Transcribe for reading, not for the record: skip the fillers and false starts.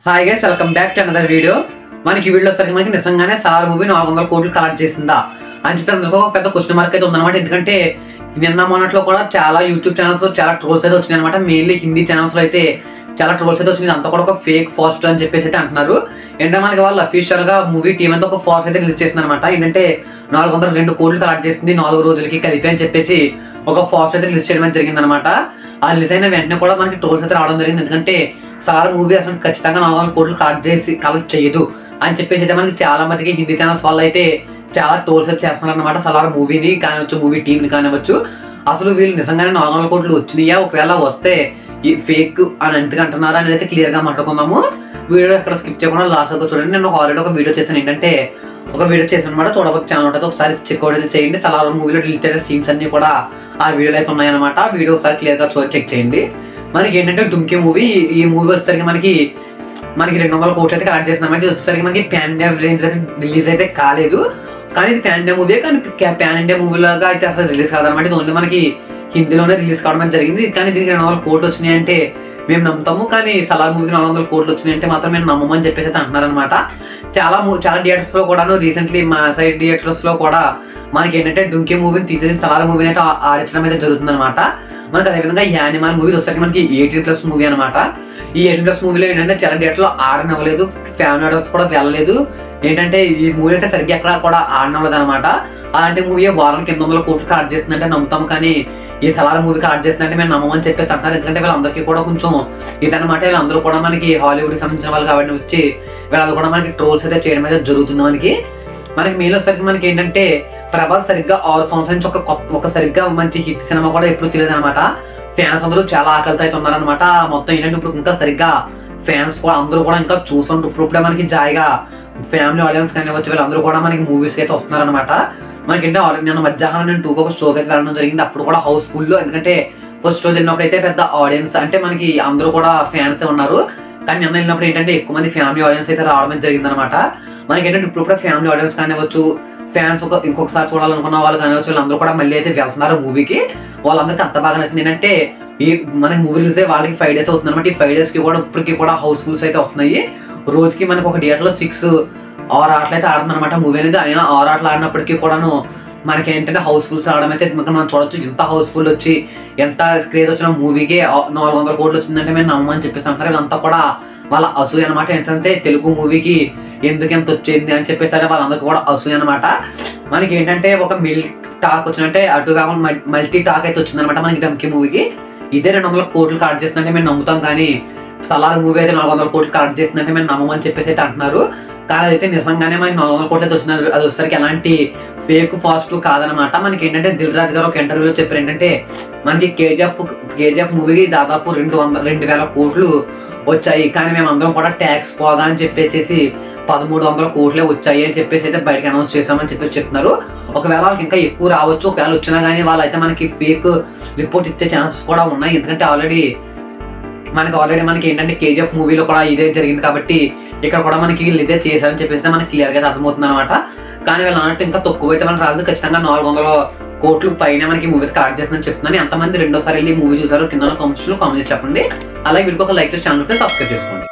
Hi guys, welcome back to another video. మనకి ఈ video సరికి మనకి నిజంగానే సార్ మూవీ 400 కోట్లు కలెక్ట్ చేసిందా అని చెప్పి అందులో ఒక పెద్ద క్వశ్చన్ మార్క్ అయితే ఉందన్నమాట. ఎందుకంటే నిన్న మొన్నట్లో కూడా చాలా యూట్యూబ్ ఛానల్స్ చాలా ట్రోల్స్ అయితే వచ్చినాయి అనమాట. మెయిన్లీ హిందీ ఛానల్స్ లో అయితే చాలా ట్రోల్స్ అయితే వచ్చినాయి. అంతా కూడా ఒక ఫేక్ ఫాస్ట్ అని చెప్పేసి అయితే అంటున్నారు. ఏంటంటే మనకి వాళ్ళు అఫీషియల్ గా మూవీ టీం అంతా ఒక ఫాస్ట్ అయితే రిలీజ్ చేసింది అనమాట. ఏంటంటే 402 కోట్లు కలెక్ట్ చేసింది 4 రోజులకి కలిపి అని చెప్పేసి ఒక ఫాస్ట్ అయితే రిలీజ్ చేయడం జరిగింది అనమాట. ఆ రిలీజ్ అయిన వెంటనే కూడా మనకి ట్రోల్స్ అయితే రావడం జరిగింది. ఎందుకంటే సార్ మూవీ అసలు ఖచ్చితంగా 400 కోట్లు కలెక్ట్ చేయదు అని చెప్పేసి అయితే మనకి చాలా మందికి హిందీ ఛానల్స్ వాళ్ళు అయితే చాలా ట్రోల్స్ అయితే చేస్తున్నారు అనమాట. సలార్ మూవీని కానివచ్చు, మూవీ టీంని కానివచ్చు. అసలు వీళ్ళు నిజంగానే 400 కోట్లు వచ్చినాయా, ఒకవేళ వస్తే ఈ ఫేక్ అని ఎందుకు అంటున్నారా అనేది అయితే క్లియర్ గా మాట్లాడుకుందాము. వీడియో ఎక్కడ స్కిప్ చేయకుండా లాస్ట్ వరకు చూడండి. నేను ఆల్రెడీ ఒక వీడియో చేశాను. ఏంటంటే ఒక వీడియో చేశాను అనమాట. చూడవచ్చు ఛానల్ ఉంటుంది, ఒకసారి చెక్అవుట్ అయితే చేయండి. సలార్ మూవీలో డిలీట్ చేసే సీన్స్ అన్ని కూడా ఆ వీడియోలో అయితే ఉన్నాయన్నమాట. వీడియో ఒకసారి క్లియర్ గా చెక్ చేయండి. మనకి ఏంటంటే డుమ్కీ మూవీ, ఈ మూవీ వచ్చేసరికి మనకి 200 కోట్లు అయితే కలెక్ట్ చేసిన ఇది వచ్చేసరికి మనకి పాన్ ఇండియా రేంజ్ అయితే రిలీజ్ అయితే కాలేదు. కానీ ఇది పాన్ ఇండియా మూవీ, కానీ పాన్ ఇండియా మూవీ లాగా అయితే అసలు రిలీజ్ కాదనమాట. ఇది ఓన్లీ మనకి హిందీలోనే రిలీజ్ కావడం జరిగింది. కానీ దీనికి 200 కోట్లు వచ్చినాయి అంటే మేము నమ్ముతాము. కానీ సలార్ మూవీకి 400 కోట్లు వచ్చినాయి అంటే మాత్రం మేము నమ్మమని చెప్పేసి అయితే అంటున్నారనమాట. చాలా థియేటర్స్ లో కూడాను రీసెంట్లీ మా సైడ్ థియేటర్స్ లో కూడా మనకి ఏంటంటే డుంకీ మూవీని తీసేసి సలార్ మూవీని అయితే ఆడించడం అయితే జరుగుతుంది అనమాట. మనకి అదేవిధంగా యానిమల్ మూవీ వచ్చేసరికి మనకి 18+ మూవీ అనమాట. ఈ 18+ మూవీలో ఏంటంటే చాలా థియేటర్ లో ఆడనవ్వలేదు, ఫ్యామిలీ ఆర్డర్స్ కూడా వెళ్ళలేదు. ఏంటంటే ఈ మూవీ అయితే సరిగ్గా ఎక్కడ కూడా ఆడనవ్వలేదు అనమాట. అలాంటి మూవీ వారానికి 800 కోట్లు కలెక్ట్ చేస్తుందంటే నమ్ముతాం, కానీ ఈ సలార్ మూవీ కలెక్ట్ చేస్తుందంటే మేము నమ్మమని చెప్పేసి అంటారు. ఎందుకంటే వీళ్ళందరికీ కూడా కొంచెం ఇదనమాట. వీళ్ళందరూ కూడా మనకి హాలీవుడ్ కి సంబంధించిన వాళ్ళు కాబట్టి వచ్చి వీళ్ళందరూ కూడా మనకి ట్రోల్స్ అయితే చేయడం అయితే జరుగుతుంది. మనకి మెయిన్ వచ్చేసరికి మనకి ఏంటంటే ప్రభాస్ సరిగ్గా 6 సంవత్సరాల నుంచి ఒక సరిగ్గా మంచి హిట్ సినిమా కూడా ఎప్పుడు తెలియదు అనమాట. ఫ్యాన్స్ అందరూ చాలా ఆకలితో అయితే ఉన్నారనమాట. మొత్తం ఏంటంటే ఇప్పుడు ఇంకా సరిగ్గా ఫ్యాన్స్ కూడా అందరూ కూడా ఇంకా చూస్తుంటారు. ఇప్పుడే మనకి జాయిగా ఫ్యామిలీ ఆడియన్స్ కానీ వచ్చి వీళ్ళందరూ కూడా మనకి మూవీస్ అయితే వస్తున్నారనమాట. మనకంటే నేను మధ్యాహ్నం నేను 2 ఒక షోకి అయితే వెళ్ళడం జరిగింది. అప్పుడు కూడా హౌస్ఫుల్. ఎందుకంటే ఫస్ట్ రోజు వెళ్ళినప్పుడు అయితే పెద్ద ఆడియన్స్ అంటే మనకి అందరూ కూడా ఫ్యాన్స్ ఉన్నారు. కానీ నిన్న వెళ్ళినప్పుడు ఏంటంటే ఎక్కువ మంది ఫ్యామిలీ ఆడియన్స్ అయితే రావడం జరిగింది అనమాట. మనకి ఏంటంటే ఇప్పుడు ఫ్యామిలీ ఆడియన్స్ కానివచ్చు, ఫ్యాన్స్ ఇంకొకసారి చూడాలనుకున్న వాళ్ళు కానివచ్చు, వీళ్ళందరూ కూడా మళ్ళీ అయితే వెళ్తున్నారు మూవీకి. వాళ్ళందరికీ అంత బాగా నచ్చింది. ఏంటంటే ఈ మనకి మూవీ రిలీజ్ వాళ్ళకి 5 days అవుతుంది అనమాట. ఈ 5 days కి కూడా ఇప్పటికి కూడా హౌస్ఫుల్స్ అయితే వస్తున్నాయి. రోజుకి మనకి ఒక థియేటర్లో 6 ఆటలు అయితే ఆడుతుంది అనమాట మూవీ అనేది. అయినా 6 ఆటలు ఆడినప్పటికీ కూడాను మనకి ఏంటంటే హౌస్ఫుల్స్ రావడం అయితే మనం చూడొచ్చు. ఎంత హౌస్ఫుల్ వచ్చి ఎంత క్రేజ్ వచ్చిన మూవీకి 400 కోట్లు వచ్చిందంటే మేము నమ్మని చెప్పేసి అంటారు. వీళ్ళంతా కూడా వాళ్ళ అసూయ అనమాట. ఏంటంటే తెలుగు మూవీకి ఎందుకు ఎంత వచ్చింది అని చెప్పేసి వాళ్ళందరికీ కూడా అసూయ అనమాట. మనకి ఏంటంటే ఒక మిల్ టాక్ వచ్చినట్టే అటు కాకుండా మల్టీ టాక్ అయితే వచ్చిందనమాట మనకి డంకీ మూవీకి. ఇదే 200 కోట్లు కలెక్ట్ చేస్తుందంటే మేము నమ్ముతాం, కానీ సలార్ మూవీ అయితే 400 కోట్లు కలెక్ట్ చేస్తుందంటే మేము నమ్మమని చెప్పేసి అయితే అంటున్నారు. కానీ అదైతే నిజంగానే మనకి 400 కోట్లు అయితే వచ్చినారు. అది వచ్చేసరికి ఎలాంటి ఫేక్ ఫాస్ట్ కాదనమాట. మనకి ఏంటంటే దిల్ రాజు గారు ఒక ఇంటర్వ్యూలో చెప్పారు. ఏంటంటే మనకి కేజీఎఫ్ మూవీకి దాదాపు 2,000 కోట్లు వచ్చాయి, కానీ మేము అందరం కూడా ట్యాక్స్ పోగా అని చెప్పేసి 1,300 కోట్లే వచ్చాయి అని చెప్పేసి అయితే బయటకు అనౌన్స్ చేసామని చెప్పేసి చెప్తున్నారు. ఒకవేళ వాళ్ళకి ఇంకా ఎక్కువ రావచ్చు. ఒకవేళ వచ్చినా కానీ వాళ్ళు అయితే మనకి ఫేక్ రిపోర్ట్ ఇచ్చే ఛాన్సెస్ కూడా ఉన్నాయి. ఎందుకంటే ఆల్రెడీ మనకి ఏంటంటే కేజీఎఫ్ మూవీలో కూడా ఇదే జరిగింది కాబట్టి ఇక్కడ కూడా మనకి వీళ్ళు ఇదే చేశారని చెప్పేసి మనకి క్లియర్గా అయితే అర్థమవుతుంది అనమాట. కానీ వీళ్ళు అన్నట్టు ఇంకా తక్కువ అయితే మనకు రాదు. ఖచ్చితంగా 400 కోట్లు పైన మనకి మూవీ కలెక్ట్ చేస్తుందని చెప్తున్నాను. ఎంతమంది రెండోసారి వెళ్ళి మూవీ చూసారో కింద కామెంట్స్ చేసి చెప్పండి. అలాగే వీడికి ఒక లైక్ చేసి ఛానల్ సబ్స్క్రైబ్ చేసుకోండి.